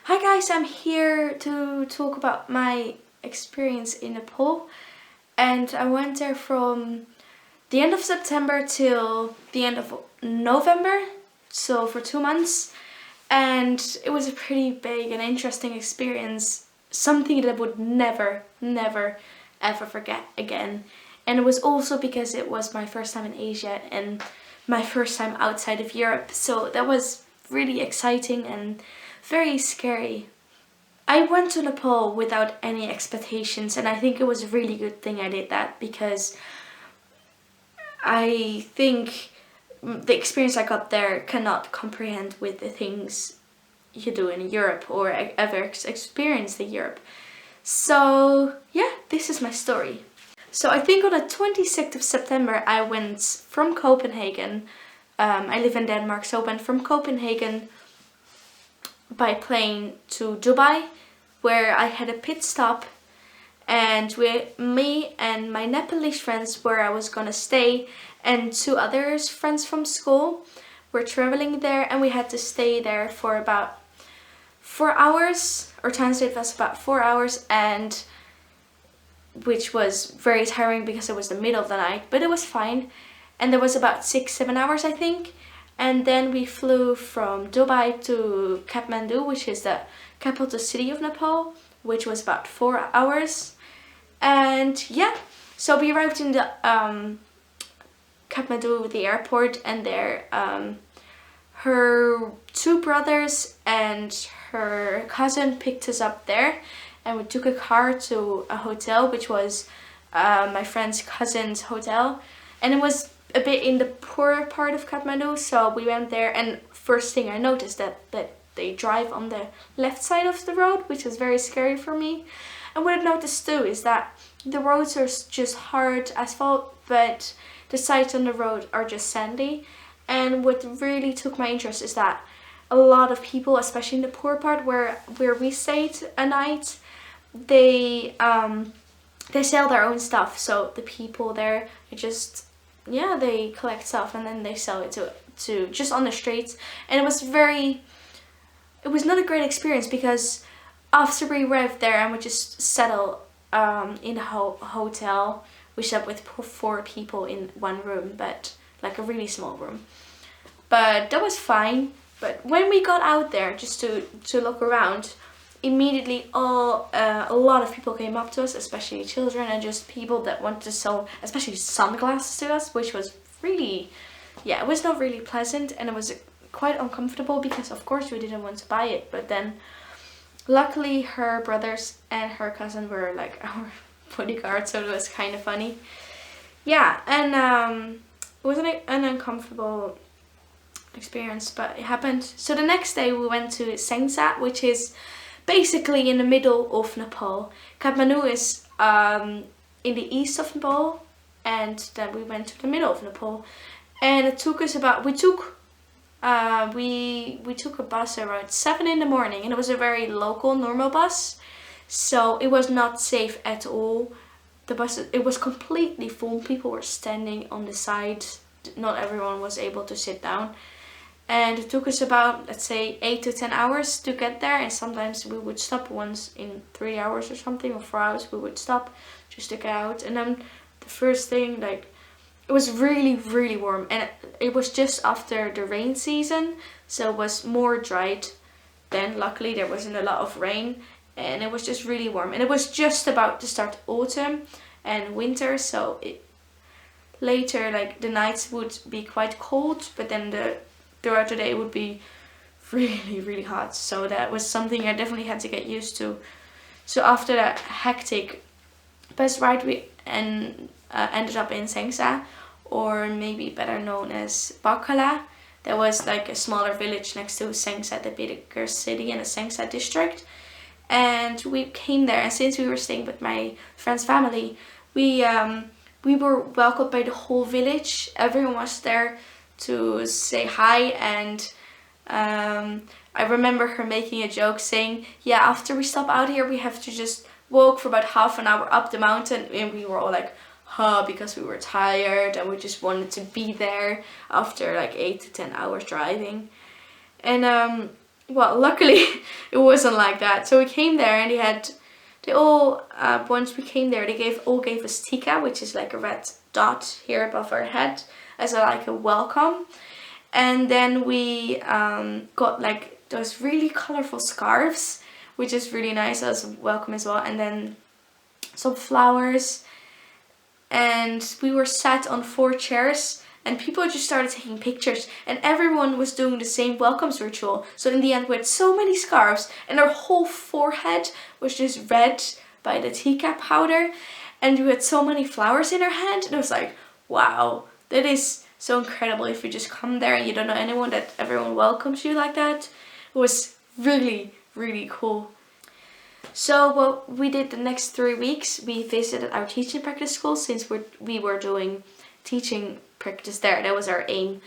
Hi guys, I'm here to talk about my experience in Nepal, and I went there from the end of September till the end of November, so for 2 months, and it was a pretty big and interesting experience, something that I would never ever forget again. And it was also because it was my first time in Asia and my first time outside of Europe, so that was really exciting and very scary. I went to Nepal without any expectations, and I think it was a really good thing I did that, because I think the experience I got there cannot comprehend with the things you do in Europe or ever experienced in Europe. So yeah, this is my story. So I think on the 26th of September I went from Copenhagen. I live in Denmark, so I went from Copenhagen by plane to Dubai, where I had a pit stop, and me and my Nepalese friends, where I was gonna stay, and two other friends from school were traveling there, and we had to stay there for about 4 hours, or translate was about 4 hours, and which was very tiring because it was the middle of the night, but it was fine. And there was about 6-7 hours, I think. And then we flew from Dubai to Kathmandu, which is the capital city of Nepal, which was about 4 hours. And yeah, so we arrived in the Kathmandu, the airport, and there her two brothers and her cousin picked us up there, and we took a car to a hotel, which was my friend's cousin's hotel, and it was a bit in the poorer part of Kathmandu, so we went there, and first thing I noticed that they drive on the left side of the road, which was very scary for me. And what I noticed too is that the roads are just hard asphalt, but the sides on the road are just sandy. And what really took my interest is that a lot of people, especially in the poor part where we stayed a night, they sell their own stuff. So the people there just, yeah, they collect stuff and then they sell it to just on the streets. And it was not a great experience, because after we arrived there and we just settled in a hotel, we slept with 4 people in one room, but like a really small room. But that was fine. But when we got out there just to look around, immediately a lot of people came up to us, especially children and just people that wanted to sell especially sunglasses to us, which was really, yeah, it was not really pleasant, and it was quite uncomfortable because of course we didn't want to buy it. But then luckily her brothers and her cousin were like our bodyguards, so it was kind of funny. Yeah, and it was an uncomfortable experience, but it happened. So the next day we went to Sengsa, which is basically in the middle of Nepal. Kathmandu is in the east of Nepal, and then we went to the middle of Nepal, and it took us about, we took a bus around 7 in the morning, and it was a very local normal bus, so it was not safe at all. The bus, it was completely full. People were standing on the side, not everyone was able to sit down. And it took us about, let's say, 8 to 10 hours to get there, and sometimes we would stop once in 3 hours or something, or 4 hours we would stop just to get out. And then the first thing, like, it was really warm, and it was just after the rain season, so it was more dried. Then luckily there wasn't a lot of rain, and it was just really warm, and it was just about to start autumn and winter, so later, like, the nights would be quite cold, but then throughout the day it would be really hot. So that was something I definitely had to get used to. So after that hectic bus ride, we ended up in Sengsa, or maybe better known as Bakala. There was like a smaller village next to Sengsa, the bigger city in the Sengsa district. And we came there, and since we were staying with my friend's family, we were welcomed by the whole village. Everyone was there to say hi, and I remember her making a joke saying, yeah, after we stop out here we have to just walk for about half an hour up the mountain, and we were all like, huh, because we were tired and we just wanted to be there after like 8 to 10 hours driving. And well, luckily it wasn't like that. So we came there and they all, once we came there, they all gave us tika, which is like a red dot here above our head, as like a welcome. And then we got like those really colorful scarves, which is really nice as a welcome as well. And then some flowers. And we were sat on 4 chairs and people just started taking pictures and everyone was doing the same welcomes ritual. So in the end we had so many scarves and our whole forehead was just red by the tika powder, and we had so many flowers in our hand, and it was like, wow, that is so incredible. If you just come there and you don't know anyone, that everyone welcomes you like that. It was really, really cool. So what we did the next 3 weeks, we visited our teaching practice school, since we were doing teaching practice there. That was our aim.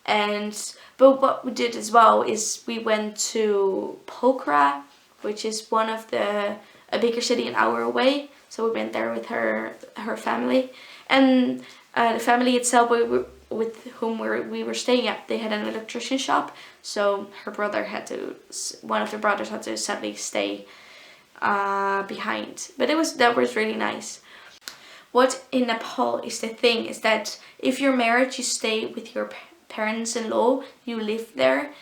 But what we did as well is we went to Pokhara, which is a bigger city an hour away. So we went there with her family, and the family itself, with whom we were staying at, they had an electrician shop. So one of the brothers had to sadly stay behind. But that was really nice. What in Nepal is the thing is that if you're married, you stay with your parents-in-law, you live there.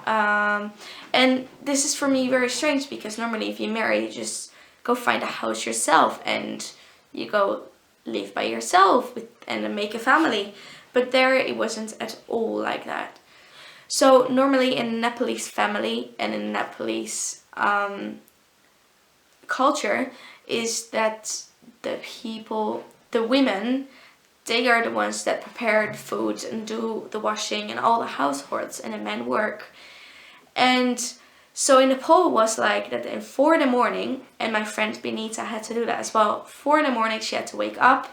And this is for me very strange, because normally if you marry, you just go find a house yourself and you go live by yourself and then make a family. But there it wasn't at all like that. So normally in a Nepalese family and in Nepalese culture is that the women, they are the ones that prepare the food and do the washing and all the households, and the men work. And so in Nepal it was like that at 4 in the morning, and my friend Benita had to do that as well. 4 in the morning she had to wake up,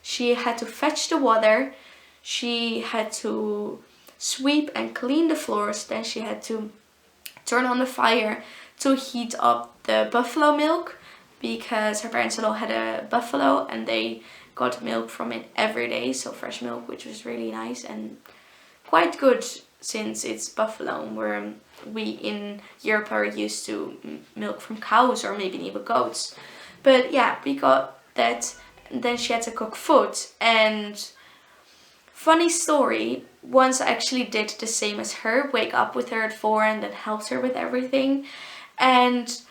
she had to fetch the water, she had to sweep and clean the floors, then she had to turn on the fire to heat up the buffalo milk, because her parents-in-law had a buffalo and they got milk from it every day, so fresh milk, which was really nice and quite good since it's buffalo, where we in Europe are used to milk from cows or maybe even goats. But yeah, we got that, and then she had to cook food. And funny story, once I actually did the same as her, wake up with her at 4 and then helped her with everything. And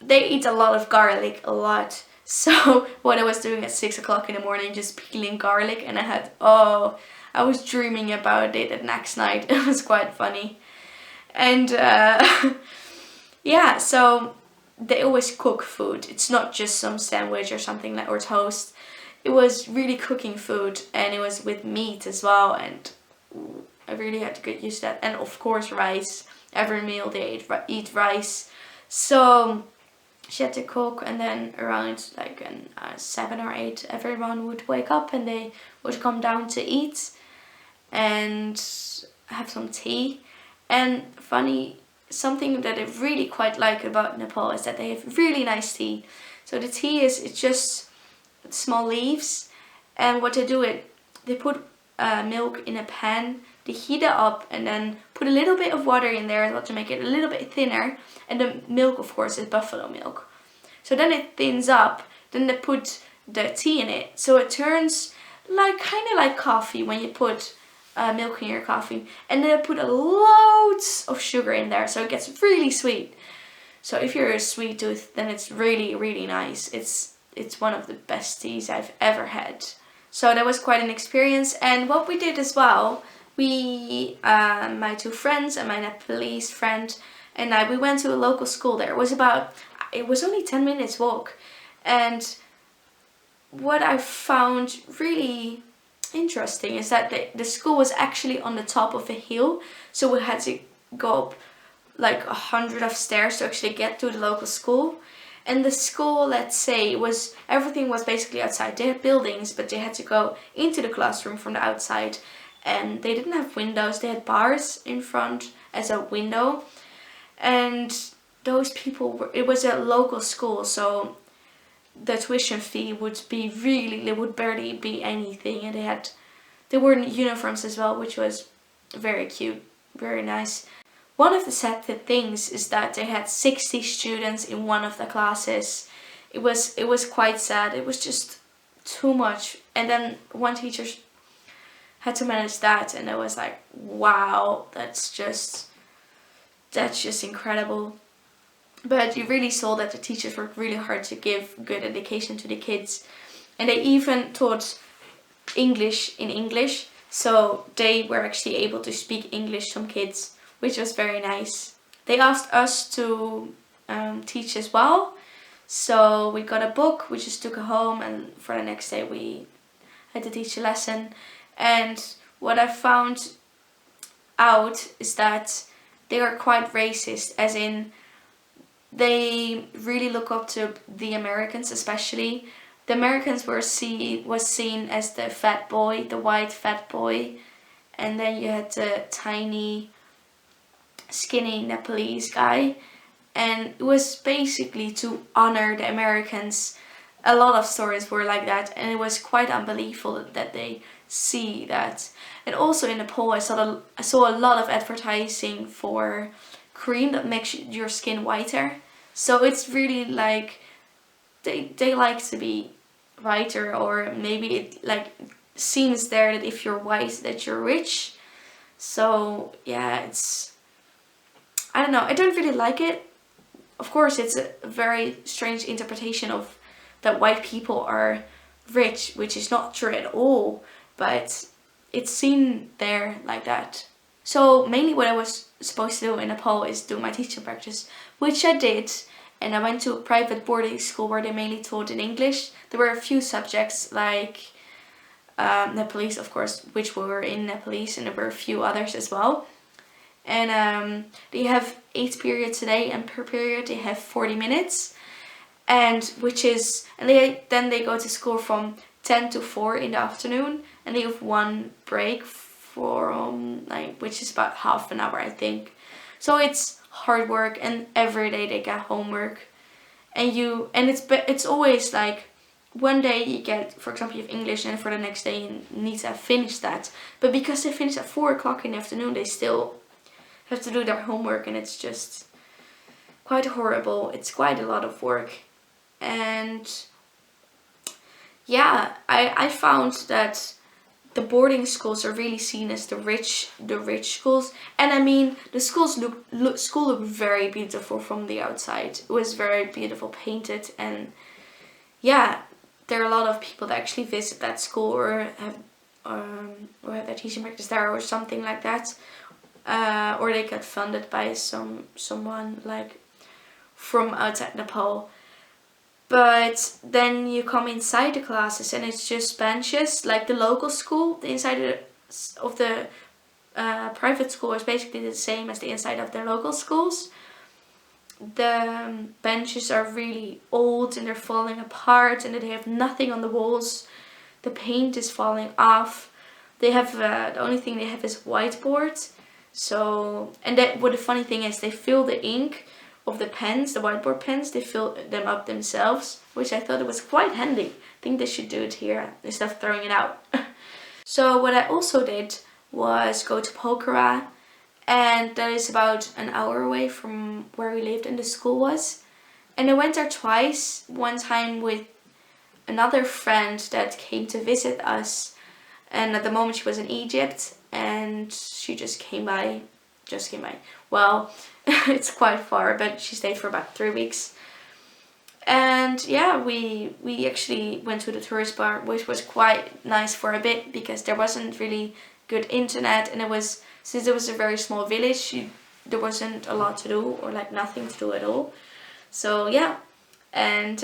they eat a lot of garlic, a lot. So what I was doing at 6 o'clock in the morning, just peeling garlic, and I was dreaming about it the next night. It was quite funny. And yeah, so they always cook food. It's not just some sandwich or something like, or toast. It was really cooking food, and it was with meat as well, and I really had to get used to that. And of course rice. Every meal they eat rice. So she had to cook, and then around like 7 or 8 everyone would wake up and they would come down to eat and have some tea. And funny, something that I really quite like about Nepal is that they have really nice tea. So the tea it's just small leaves, and what they do they put milk in a pan, they heat it up, and then put a little bit of water in there as well to make it a little bit thinner. And the milk, of course, is buffalo milk. So then it thins up, then they put the tea in it, so it turns kind of like coffee when you put milk in your coffee. And then they put loads of sugar in there, so it gets really sweet. So if you're a sweet tooth, then it's really, really nice. It's one of the best teas I've ever had. So that was quite an experience. And what we did as well, my 2 friends and my Nepalese friend and we went to a local school there. It was only 10 minutes walk. And what I found really interesting is that the school was actually on the top of a hill. So we had to go up like 100 of stairs to actually get to the local school. And the school, let's say, everything was basically outside. They had buildings, but they had to go into the classroom from the outside. And they didn't have windows, they had bars in front as a window. And those people it was a local school, so the tuition fee would barely be anything. And they were in uniforms as well, which was very cute, very nice. one of the sad things is that they had 60 students in one of the classes. It was quite sad. It was just too much. And then one teacher had to manage that, and it was like, wow, that's just incredible. But you really saw that the teachers worked really hard to give good education to the kids. And they even taught English in English. So they were actually able to speak English, some kids, which was very nice. They asked us to teach as well. So we got a book, we just took it home, and for the next day we had to teach a lesson. And what I found out is that they are quite racist, as in they really look up to the Americans, especially. The Americans was seen as the fat boy, the white fat boy, and then you had the tiny, skinny Nepalese guy, and it was basically to honor the Americans. A lot of stories were like that, and it was quite unbelievable that they see that. And also in Nepal, I saw a lot of advertising for cream that makes your skin whiter. So it's really like they like to be whiter, or maybe it like seems there that if you're white that you're rich. So yeah, I don't know, I don't really like it. Of course, it's a very strange interpretation of that white people are rich, which is not true at all, but it's seen there like that. So mainly what I was supposed to do in Nepal is do my teaching practice, which I did. And I went to a private boarding school where they mainly taught in English. There were a few subjects like Nepalese, of course, which were in Nepalese, and there were a few others as well. And they have 8 periods a day, and per period they have 40 minutes. And then they go to school from 10 to 4 in the afternoon, and they have one break from which is about half an hour, I think. So it's hard work, and every day they get homework, and it's always like one day you get, for example, you have English, and for the next day you need to have finished that. But because they finish at 4 o'clock in the afternoon, they still have to do their homework, and it's just quite horrible. It's quite a lot of work. And yeah, I found that the boarding schools are really seen as the rich schools. And I mean, the schools look very beautiful from the outside. It was very beautiful painted, and yeah, there are a lot of people that actually visit that school or have their teaching practice there or something like that, or they get funded by someone like from outside Nepal. But then you come inside the classes and it's just benches, like the local school. The inside of the private school is basically the same as the inside of the local schools. The benches are really old and they're falling apart, and they have nothing on the walls. The paint is falling off. They have the only thing they have is whiteboard. So, and what the funny thing is, they fill the ink of the pens, the whiteboard pens, they fill them up themselves, which I thought it was quite handy. I think they should do it here instead of throwing it out. So what I also did was go to Pokhara, and that is about an hour away from where we lived and the school was. And I went there twice, one time with another friend that came to visit us, and at the moment she was in Egypt, and she just came by. Well, it's quite far, but she stayed for about 3 weeks. And yeah, we actually went to the tourist bar, which was quite nice for a bit because there wasn't really good internet, and since it was a very small village, there wasn't a lot to do, or like nothing to do at all. So yeah, and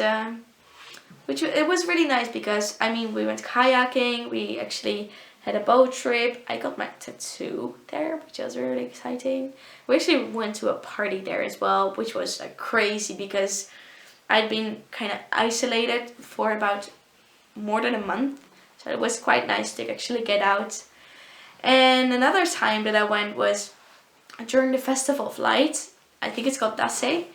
it was really nice because I mean, we went kayaking, we actually had a boat trip. I got my tattoo there, which was really exciting. We actually went to a party there as well, which was like crazy because I'd been kind of isolated for about more than a month. So it was quite nice to actually get out. And another time that I went was during the Festival of Light. I think it's called Dase.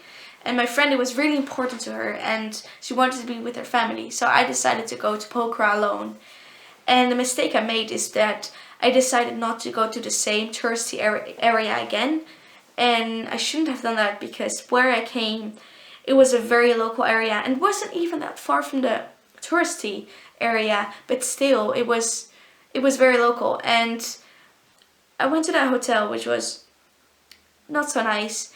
And my friend, it was really important to her, and she wanted to be with her family. So I decided to go to Pokhara alone. And the mistake I made is that I decided not to go to the same touristy area again. and I shouldn't have done that because where I came, it was a very local area and wasn't even that far from the touristy area, but still it was very local. And I went to that hotel, which was not so nice,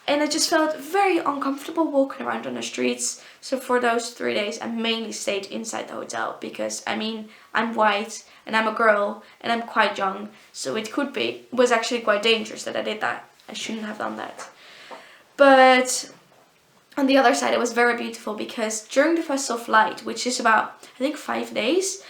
and I just felt very uncomfortable walking around on the streets. So for those 3 days I mainly stayed inside the hotel because I mean, I'm white and I'm a girl and I'm quite young, so it was actually quite dangerous that I did that. I shouldn't have done that. But on the other side, it was very beautiful because during the Festival of Light, which is about, I think, 5 days,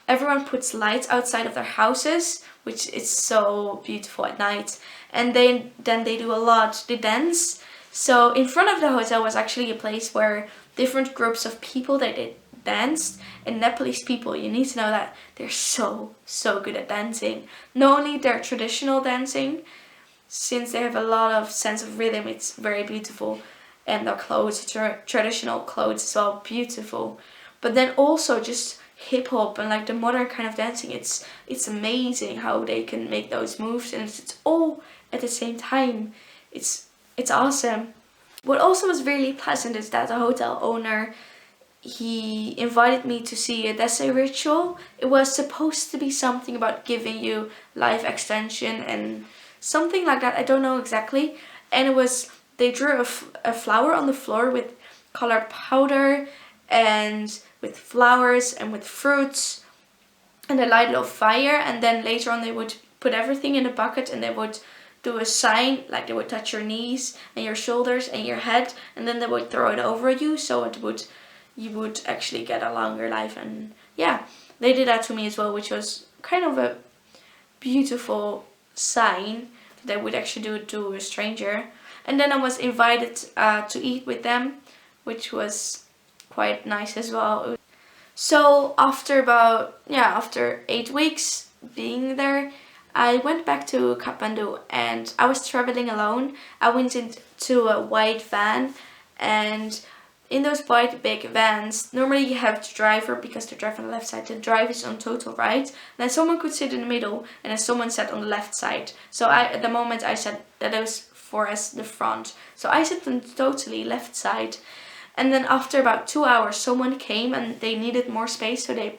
everyone puts lights outside of their houses, which is so beautiful at night. And then they do a lot, they dance. So in front of the hotel was actually a place where different groups of people, they danced. And Nepalese people, you need to know that they're so good at dancing. Not only their traditional dancing, since they have a lot of sense of rhythm, it's very beautiful. And their clothes, traditional clothes as well, beautiful. But then also just hip hop and like the modern kind of dancing, it's amazing how they can make those moves, and it's all at the same time. It's awesome. What also was really pleasant is that the hotel owner, he invited me to see a Desi ritual. It was supposed to be something about giving you life extension and something like that. I don't know exactly. And it was, they drew a flower on the floor with colored powder and with flowers and with fruits, and they lighted a fire, and then later on they would put everything in a bucket and they would do a sign, like they would touch your knees and your shoulders and your head, and then they would throw it over you, so you would actually get a longer life. And yeah, they did that to me as well, which was kind of a beautiful sign that they would actually do it to a stranger. And then I was invited to eat with them, which was quite nice as well. So after 8 weeks being there, I went back to Kathmandu and I was traveling alone. I went into a white van, and in those white big vans, normally you have the driver, because they drive on the left side, the driver is on total right, and then someone could sit in the middle and then someone sat on the left side. So at the moment I said that it was for us the front. So I sit on totally left side. And then after about 2 hours, someone came and they needed more space, so they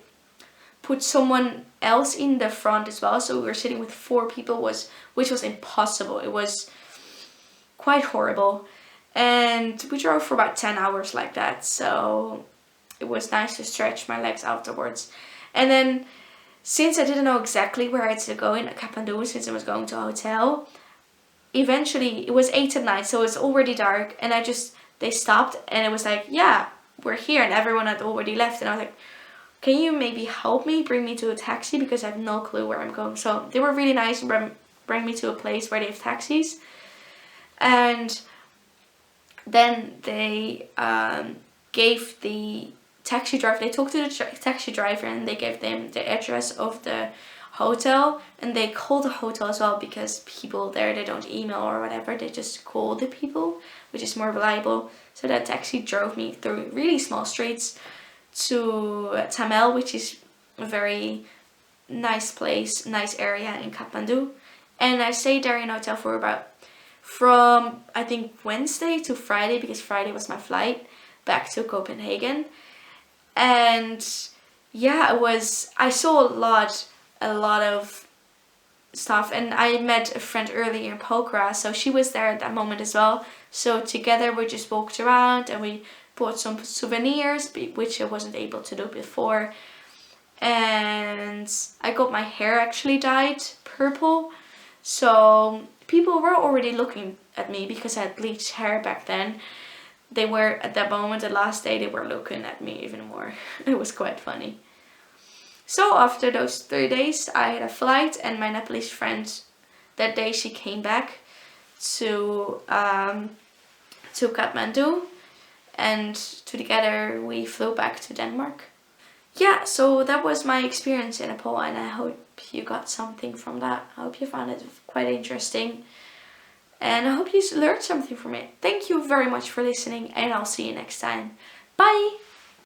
put someone else in the front as well. So we were sitting with 4 people, which was impossible. It was quite horrible. And we drove for about 10 hours like that. So it was nice to stretch my legs afterwards. And then, since I didn't know exactly where I had to go in Kathmandu, since I was going to a hotel, eventually it was 8 at night, so it was already dark, and they stopped and it was like, yeah, we're here, and everyone had already left, and I was like, can you maybe help me, bring me to a taxi, because I have no clue where I'm going. So they were really nice and bring me to a place where they have taxis. And then they gave the taxi driver, they talked to the taxi driver and they gave them the address of the hotel, and they called the hotel as well, because people there, they don't email or whatever, they just call the people, which is more reliable. So that taxi drove me through really small streets to Tamil, which is a very nice place, nice area in Kathmandu. And I stayed there in a hotel for from I think Wednesday to Friday, because Friday was my flight back to Copenhagen. And yeah, I saw a lot of stuff, and I met a friend earlier in Pokhara, so she was there at that moment as well. So together we just walked around and we bought some souvenirs, which I wasn't able to do before. And I got my hair actually dyed purple, so people were already looking at me because I had bleached hair back then. They were, at that moment, the last day, they were looking at me even more. It was quite funny. So after those 3 days, I had a flight, and my Nepalese friend, that day she came back to Kathmandu, and together we flew back to Denmark. Yeah, so that was my experience in Nepal, and I hope you got something from that. I hope you found it quite interesting, and I hope you learned something from it. Thank you very much for listening, and I'll see you next time. Bye!